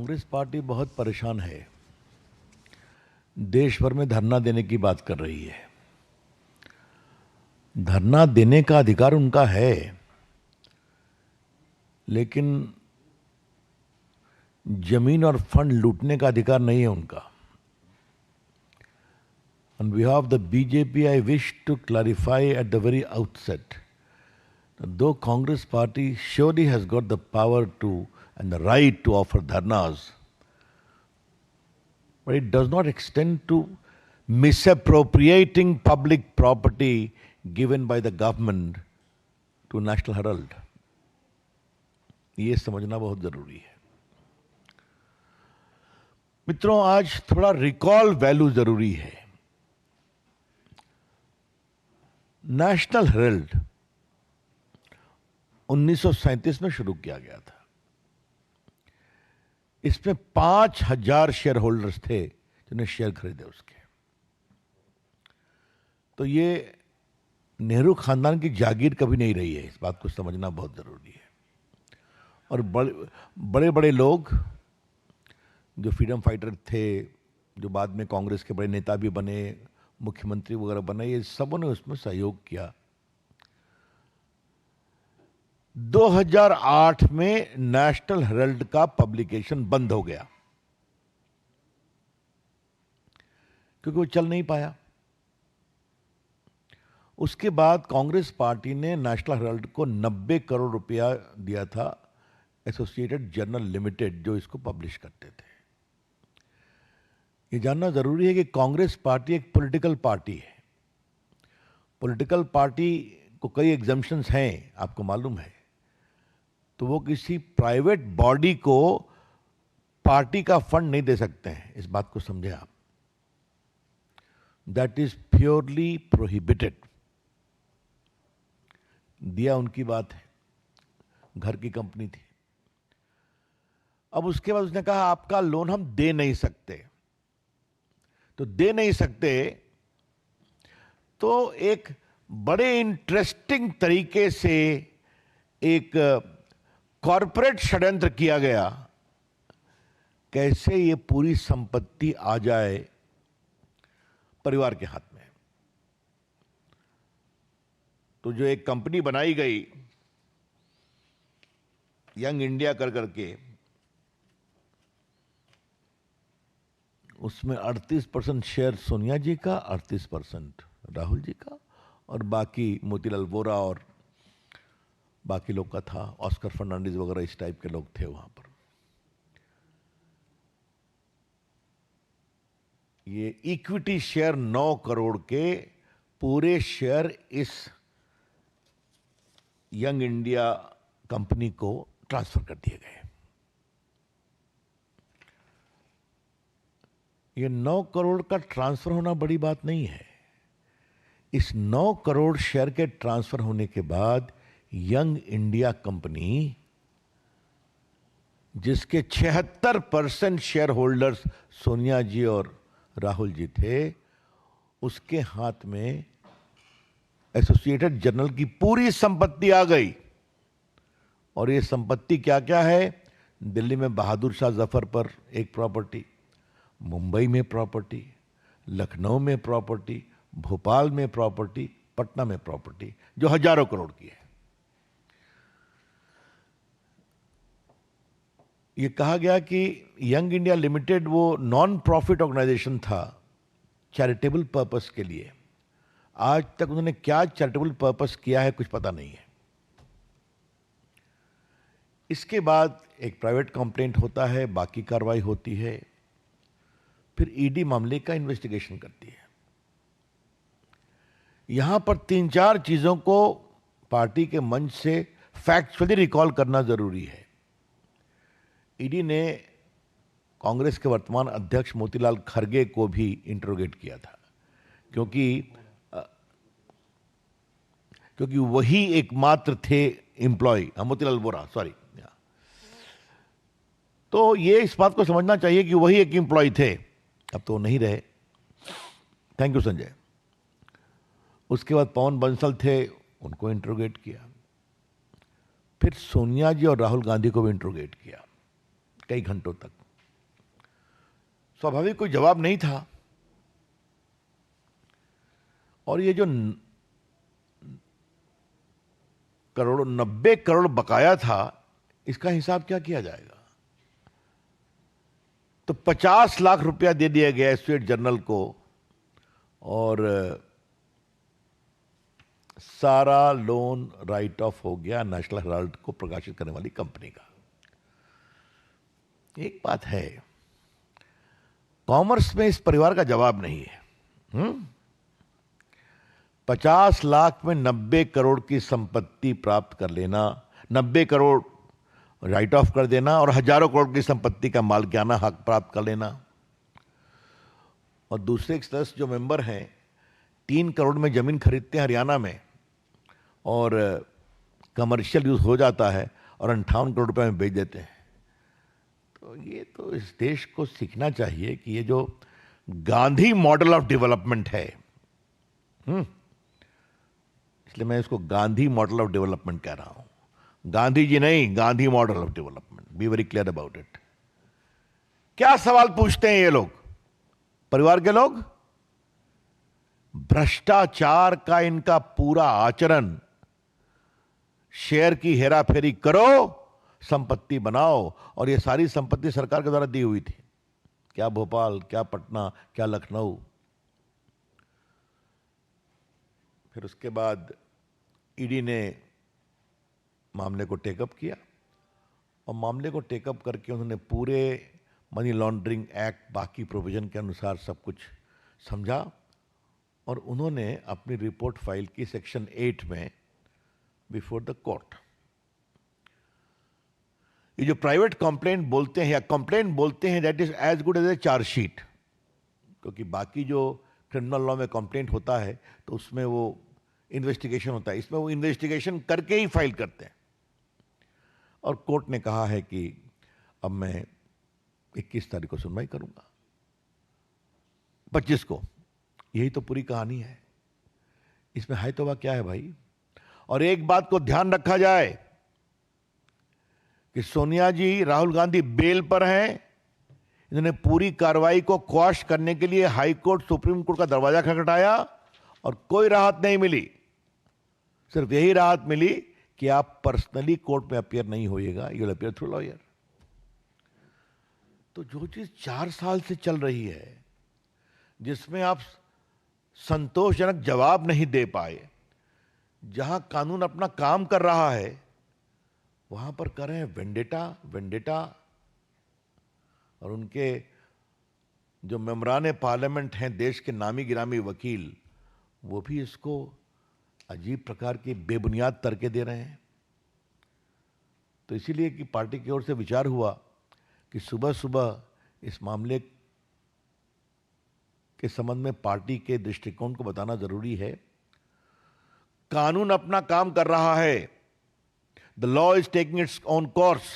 Congress party बहुत परेशान है। देश भर में धरना देने की बात कर रही है। धरना देने का अधिकार उनका है, लेकिन जमीन और फंड लूटने का अधिकार नहीं है उनका। On behalf of the BJP, I wish to clarify at the very outset that though Congress party surely has got the power to and the right to offer dharnas, but it does not extend to misappropriating public property given by the government to National Herald. ये समझना बहुत जरूरी है। मित्रों, आज थोड़ा recall value जरूरी है। नेशनल हेरल्ड 1937 में शुरू किया गया था। इसमें 5000 शेयर होल्डर्स थे जिन्हें शेयर खरीदे उसके। तो ये नेहरू खानदान की जागीर कभी नहीं रही है। इस बात को समझना बहुत जरूरी है। और बड़े बड़े लोग जो फ्रीडम फाइटर थे, जो बाद में कांग्रेस के बड़े नेता भी बने, मुख्यमंत्री वगैरह बने, ये सबों ने उसमें सहयोग किया। 2008 में नेशनल हेरल्ड का पब्लिकेशन बंद हो गया क्योंकि वो चल नहीं पाया। उसके बाद कांग्रेस पार्टी ने नेशनल हेरल्ड को 90 करोड़ रुपया दिया था, एसोसिएटेड जर्नल लिमिटेड जो इसको पब्लिश करते थे। ये जानना जरूरी है कि कांग्रेस पार्टी एक पॉलिटिकल पार्टी है। पॉलिटिकल पार्टी को कई एग्जम्पशंस हैं, आपको मालूम है। तो वो किसी प्राइवेट बॉडी को पार्टी का फंड नहीं दे सकते हैं। इस बात को समझें आप। That is purely prohibited. दिया उनकी बात है, घर की कंपनी थी। अब उसके बाद उसने कहा आपका लोन हम दे नहीं सकते। तो दे नहीं सकते तो एक बड़े इंटरेस्टिंग तरीके से एक कॉरपोरेट षड्यंत्र किया गया, कैसे ये पूरी संपत्ति आ जाए परिवार के हाथ में। तो जो एक कंपनी बनाई गई यंग इंडिया कर करके, उसमें 38% शेयर सोनिया जी का, 38% राहुल जी का, और बाकी मोतीलाल वोरा और बाकी लोग का था। ऑस्कर फर्नांडिस वगैरह इस टाइप के लोग थे वहां पर। ये इक्विटी शेयर 9 करोड़ के पूरे शेयर इस यंग इंडिया कंपनी को ट्रांसफर कर दिए गए। ये 9 करोड़ का ट्रांसफर होना बड़ी बात नहीं है। इस 9 करोड़ शेयर के ट्रांसफर होने के बाद यंग इंडिया कंपनी, जिसके 76% शेयर होल्डर्स सोनिया जी और राहुल जी थे, उसके हाथ में एसोसिएटेड जर्नल की पूरी संपत्ति आ गई। और ये संपत्ति क्या क्या है? दिल्ली में बहादुर शाह जफर पर एक प्रॉपर्टी, मुंबई में प्रॉपर्टी, लखनऊ में प्रॉपर्टी, भोपाल में प्रॉपर्टी, पटना में प्रॉपर्टी, जो हजारों करोड़ की है। ये कहा गया कि यंग इंडिया लिमिटेड वो नॉन प्रॉफिट ऑर्गेनाइजेशन था, चैरिटेबल पर्पस के लिए। आज तक उन्होंने क्या चैरिटेबल पर्पस किया है कुछ पता नहीं है। इसके बाद एक प्राइवेट कंप्लेंट होता है, बाकी कार्रवाई होती है, फिर ईडी मामले का इन्वेस्टिगेशन करती है। यहां पर 3-4 चीजों को पार्टी के मंच से फैक्चुअली रिकॉल करना जरूरी है। ईडी ने कांग्रेस के वर्तमान अध्यक्ष मोतीलाल खरगे को भी इंटरोगेट किया था, क्योंकि वही एकमात्र थे एम्प्लॉय, मोतीलाल वोरा, सॉरी। तो ये इस बात को समझना चाहिए कि वही एक एम्प्लॉय थे, अब तो नहीं रहे। Thank you Sanjay. उसके बाद पवन बंसल थे, उनको इंटरोगेट किया। फिर सोनिया जी और राहुल गांधी को भी इंटरोगेट किया कई घंटों तक। स्वाभाविक कोई जवाब नहीं था। और ये जो करोड़ों 90 करोड़ बकाया था, इसका हिसाब क्या किया जाएगा? तो 50 लाख रुपया दे दिया गया स्टेट जर्नल को, और सारा लोन राइट ऑफ हो गया नेशनल हेराल्ड को प्रकाशित करने वाली कंपनी का। एक बात है, कॉमर्स में इस परिवार का जवाब नहीं है। 50 लाख में 90 करोड़ की संपत्ति प्राप्त कर लेना, 90 करोड़ राइट ऑफ कर देना, और हजारों करोड़ की संपत्ति का मालिकाना हक प्राप्त कर लेना। और दूसरे एक सदस्य जो मेंबर हैं 3 करोड़ में जमीन खरीदते हैं हरियाणा में, और कमर्शियल यूज हो जाता है और 58 करोड़ रुपए में बेच देते हैं। तो ये तो इस देश को सीखना चाहिए कि ये जो गांधी मॉडल ऑफ डेवलपमेंट है, इसलिए मैं इसको गांधी मॉडल ऑफ डेवलपमेंट कह रहा हूं, गांधी जी नहीं, Gandhi model of development. Be very clear about it. क्या सवाल पूछते हैं ये लोग, परिवार के लोग? भ्रष्टाचार का इनका पूरा आचरण, शेयर की हेराफेरी करो, संपत्ति बनाओ, और ये सारी संपत्ति सरकार के द्वारा दी हुई थी। क्या भोपाल, क्या पटना, क्या लखनऊ। फिर उसके बाद ईडी ने मामले को टेकअप किया, और मामले को टेकअप करके उन्होंने पूरे मनी लॉन्ड्रिंग एक्ट, बाकी प्रोविजन के अनुसार सब कुछ समझा, और उन्होंने अपनी रिपोर्ट फाइल की सेक्शन 8 में बिफोर द कोर्ट। ये जो प्राइवेट कंप्लेंट बोलते हैं या कंप्लेंट बोलते हैं, that is as good as a chargesheet, क्योंकि बाकी जो क्रिमिनल लॉ में कंप्लेंट होता है तो उसमें वो इन्वेस्टिगेशन होता है, इसमें वो इन्वेस्टिगेशन करके ही फाइल करते हैं। और कोर्ट ने कहा है कि अब मैं 21 तारीख को सुनवाई करूंगा, 25 को। यही तो पूरी कहानी है। इसमें है तो क्या है भाई? और एक बात को ध्यान रखा जाए कि सोनिया जी, राहुल गांधी बेल पर हैं। इन्होंने पूरी कार्रवाई को क्वाश करने के लिए हाई कोर्ट, सुप्रीम कोर्ट का दरवाजा खटखटाया, और कोई राहत नहीं मिली। सिर्फ यही राहत मिली कि आप पर्सनली कोर्ट में अपीयर नहीं होइएगा, you will appear through lawyer. तो जो चीज 4 साल से चल रही है, जिसमें आप संतोषजनक जवाब नहीं दे पाए, जहां कानून अपना काम कर रहा है, वहां पर कर रहे हैं वेंडेटा वेंडेटा। और उनके जो मेंबरान पार्लियामेंट हैं, देश के नामी गिरामी वकील, वो भी इसको अजीब प्रकार की बेबुनियाद तर्के दे रहे हैं। तो इसीलिए कि पार्टी की ओर से विचार हुआ कि सुबह सुबह इस मामले के संबंध में पार्टी के दृष्टिकोण को बताना जरूरी है। कानून अपना काम कर रहा है, the law is taking its own course.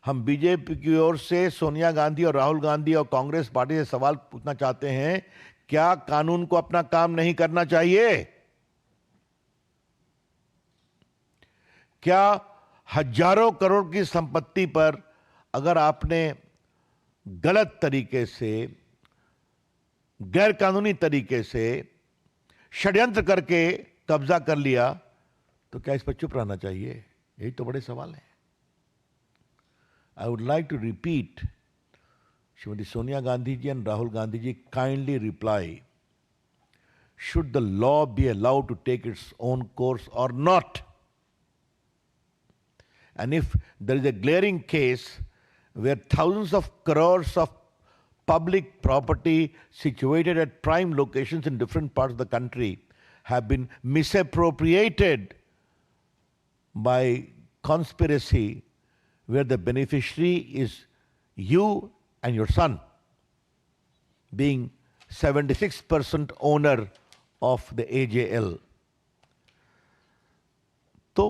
हम बीजेपी की ओर से सोनिया गांधी और राहुल गांधी और कांग्रेस पार्टी से सवाल पूछना चाहते हैं, क्या कानून को अपना काम नहीं करना चाहिए? क्या हजारों करोड़ की संपत्ति पर अगर आपने गलत तरीके से, गैर कानूनी तरीके से षड्यंत्र करके कब्जा कर लिया, तो क्या इस पर चुप रहना चाहिए? यही तो बड़े सवाल हैं। I would like to repeat, Srimati Sonia Gandhi ji and Rahul Gandhi ji, kindly reply. Should the law be allowed to take its own course or not? And if there is a glaring case where thousands of crores of public property situated at prime locations in different parts of the country have been misappropriated by conspiracy, where the beneficiary is you and your son, being 76% owner of the AJL. तो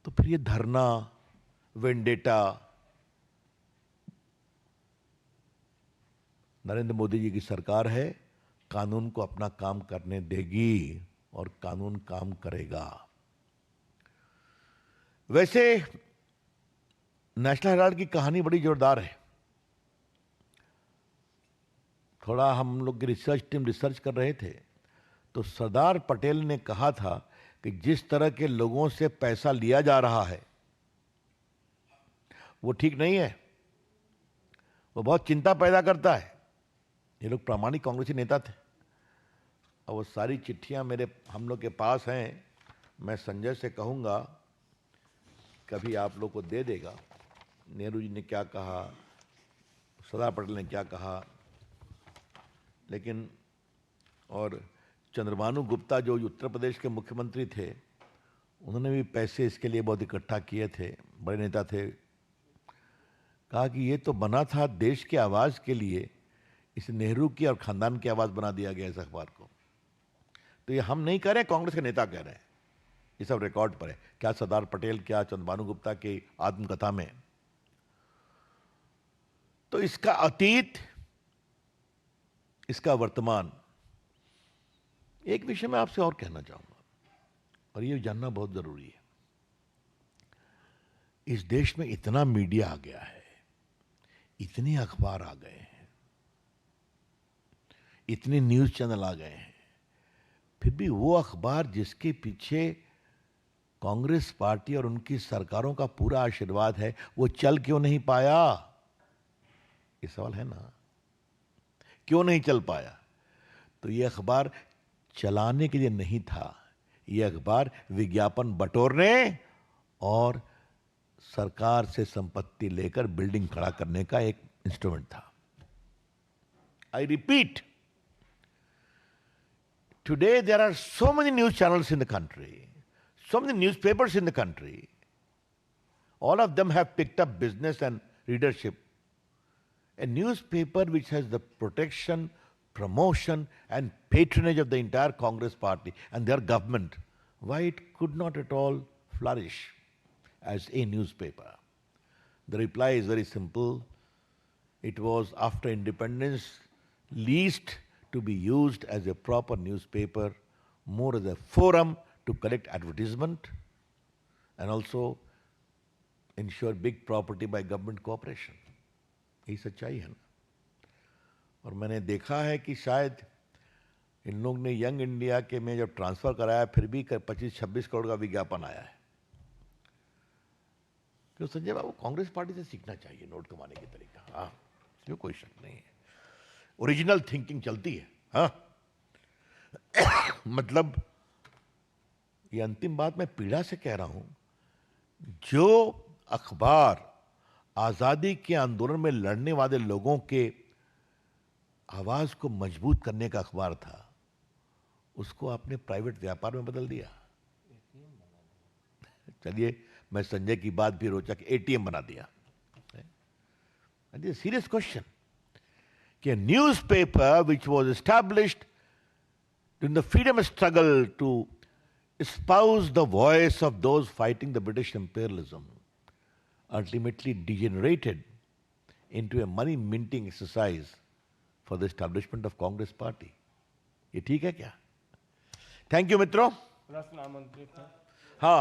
फिर ये धरना, vendetta, Narendra Modi ji की सरकार है, कानून को अपना काम करने देगी और कानून काम करेगा। वैसे नेशनल हेराल्ड की कहानी बड़ी जोरदार है। थोड़ा हम लोग की रिसर्च टीम रिसर्च कर रहे थे, तो सरदार पटेल ने कहा था कि जिस तरह के लोगों से पैसा लिया जा रहा है वो ठीक नहीं है, वो बहुत चिंता पैदा करता है। ये लोग प्रामाणिक कांग्रेसी नेता थे और वो सारी चिट्ठियां हम लोग के पास हैं। मैं संजय से कहूंगा कभी आप लोग को दे देगा, नेहरू जी ने क्या कहा, सरदार पटेल ने क्या कहा। लेकिन और चंद्रभानु गुप्ता जो उत्तर प्रदेश के मुख्यमंत्री थे, उन्होंने भी पैसे इसके लिए बहुत इकट्ठा किए थे, बड़े नेता थे। कहा कि ये तो बना था देश की आवाज़ के लिए, इसे नेहरू की और खानदान की आवाज़ बना दिया गया इस अखबार को। तो ये हम नहीं कह रहे, कांग्रेस के नेता कह रहे हैं, ये सब रिकॉर्ड पर है। क्या सरदार पटेल, क्या चंद्रभानु गुप्ता की आत्मकथा में। तो इसका अतीत, इसका वर्तमान। एक विषय मैं आपसे और कहना चाहूंगा, और ये जानना बहुत जरूरी है। इस देश में इतना मीडिया आ गया है, इतने अखबार आ गए हैं, इतने न्यूज चैनल आ गए हैं, फिर भी वो अखबार जिसके पीछे कांग्रेस पार्टी और उनकी सरकारों का पूरा आशीर्वाद है, वो चल क्यों नहीं पाया? ये सवाल है ना, क्यों नहीं चल पाया? तो ये अखबार चलाने के लिए नहीं था, ये अखबार विज्ञापन बटोरने और सरकार से संपत्ति लेकर बिल्डिंग खड़ा करने का एक इंस्ट्रूमेंट था। I repeat, today there are so many news channels in the country, so many newspapers in the country. All of them have picked up business and readership. A newspaper which has the protection, promotion and patronage of the entire Congress party and their government, why it could not at all flourish as a newspaper? The reply is very simple. It was after independence least to be used as a proper newspaper, more as a forum to collect advertisement and also ensure big property by government cooperation. यही सच्चाई है ना। और मैंने देखा है कि शायद इन लोग ने यंग इंडिया के में जब ट्रांसफर कराया, फिर भी 25-26 करोड़ का विज्ञापन आया है। क्यों संजय बाबू, कांग्रेस पार्टी से सीखना चाहिए नोट कमाने की तरीका। हाँ, इसमें कोई शक नहीं है, ओरिजिनल थिंकिंग चलती है। हाँ मतलब ये अंतिम बात मैं पीड़ा से कह रहा हूं, जो अखबार आजादी के आंदोलन में लड़ने वाले लोगों के आवाज को मजबूत करने का अखबार था, उसको आपने प्राइवेट व्यापार में बदल दिया। चलिए, मैं संजय की बात भी रोचक, एटीएम बना दिया। सीरियस क्वेश्चन कि newspaper which was established during the freedom struggle to espouse the voice of those fighting the British imperialism ultimately degenerated into a money minting exercise for the establishment of Congress party. ये ठीक है क्या? Thank you मित्रों। हाँ,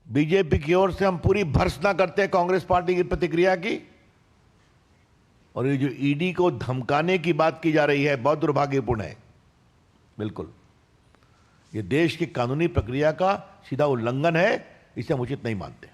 BJP की ओर से हम पूरी भर्त्सना करते हैं कांग्रेस पार्टी की प्रतिक्रिया की, और ये जो ईडी को धमकाने की बात की जा रही है बहुत दुर्भाग्यपूर्ण है। बिल्कुल, ये देश की कानूनी प्रक्रिया का सीधा उल्लंघन है, इसे हम उचित नहीं मानते।